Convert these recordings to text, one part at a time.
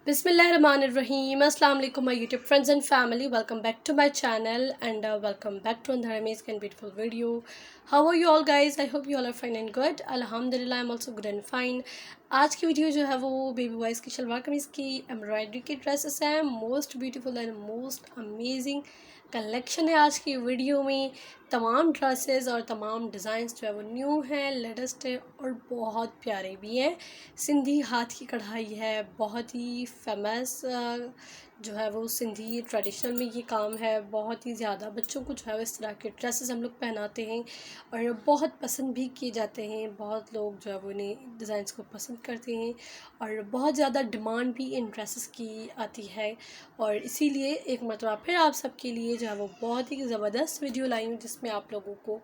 Bismillahirrahmanirrahim. Assalamu alaikum my YouTube friends and family. Welcome back to my channel and welcome back to another amazing and beautiful video. How are you all guys? I hope you all are fine and good. Alhamdulillah I'm also good and fine. आज की video जो है वो baby boys की शलवार कमीज़ की embroidery की dresses हैं. Most beautiful and most amazing collection है आज की वीडियो में. तमाम ड्रेसेस और तमाम डिज़ाइंस जो है वो न्यू हैं, लेटेस्ट है और बहुत प्यारे भी हैं. सिंधी हाथ की कढ़ाई है, बहुत ही फेमस जो है वो सिंधी ट्रेडिशनल में ये काम है. बहुत ही ज़्यादा बच्चों को जो है वो इस तरह के ड्रेसेस हम लोग पहनाते हैं और बहुत पसंद भी किए जाते हैं. बहुत लोग जो है वो इन्हें डिज़ाइंस को पसंद करते हैं और बहुत ज़्यादा डिमांड भी इन ड्रेसेस की आती है. और इसीलिए एक मरतबा फिर आप सबके लिए जो है वो बहुत ही ज़बरदस्त वीडियो लाई हूँ जिसमें आप लोगों को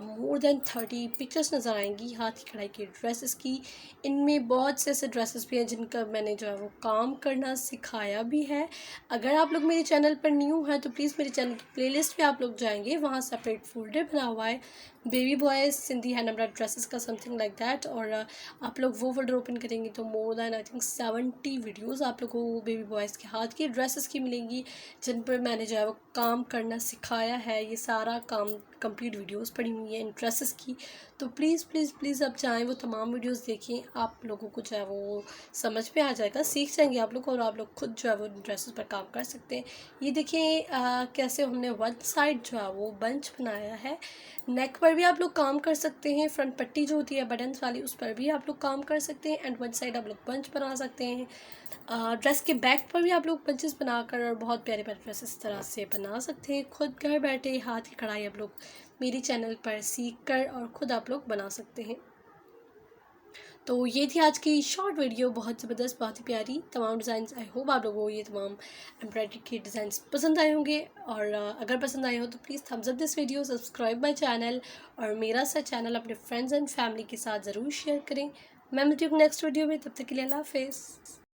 मोर देन 30 पिक्चर्स नज़र आएंगी हाथ की कढ़ाई की ड्रेसेस की. इनमें बहुत से ऐसे ड्रेसेस भी हैं जिनका मैंने जो है वो काम करना सिखाया भी है. अगर आप लोग मेरे चैनल पर न्यू हैं तो प्लीज़ मेरे चैनल की प्लेलिस्ट पे आप लोग जाएंगे, वहाँ सेपरेट फोल्डर बना हुआ है baby boys Sindhi hand embroidered dresses का, समथिंग लाइक दैट. और आप लोग वो फोल्डर ओपन करेंगे तो more than I think 70 videos आप लोगों को बेबी बॉयज़ के हाथ की ड्रेसेस की मिलेंगी जिन पर मैंने जो है वो काम करना सिखाया है. ये सारा काम कंप्लीट वीडियोस पड़ी हुई हैं इन ड्रेसेस की. तो प्लीज़ प्लीज़ प्लीज़ आप चाहें वो तमाम वीडियोस देखें, आप लोगों को जो है वो समझ में आ जाएगा, सीख जाएंगे आप लोग और आप लोग खुद जो है वो ड्रेसेस पर काम कर सकते हैं. ये देखिए कैसे हमने वन साइड जो है वो बंच बनाया है. नेक पर भी आप लोग काम कर सकते हैं, फ्रंट पट्टी जो होती है बटन्स वाली उस पर भी आप लोग काम कर सकते हैं एंड वन साइड आप लोग बंच बना सकते हैं. ड्रेस के बैक पर भी आप लोग बंचेस बनाकर और बहुत प्यारे प्यारे ड्रेस इस तरह से बना सकते हैं. खुद घर बैठे हाथ की कढ़ाई आप लोग मेरी चैनल पर सीख कर और ख़ुद आप लोग बना सकते हैं. तो ये थी आज की शॉर्ट वीडियो, बहुत ज़बरदस्त, बहुत ही प्यारी तमाम डिज़ाइंस. आई होप आप लोगों को ये तमाम एम्ब्रॉयडरी के डिज़ाइंस पसंद आए होंगे और अगर पसंद आए हो तो please Thums up this video, subscribe my channel और मेरा सा चैनल अपने फ्रेंड्स एंड फैमिली के साथ ज़रूर शेयर करें. मैं मिलती हूँ नेक्स्ट वीडियो में, तब तक के लिए अल्लाह हाफ़िज़.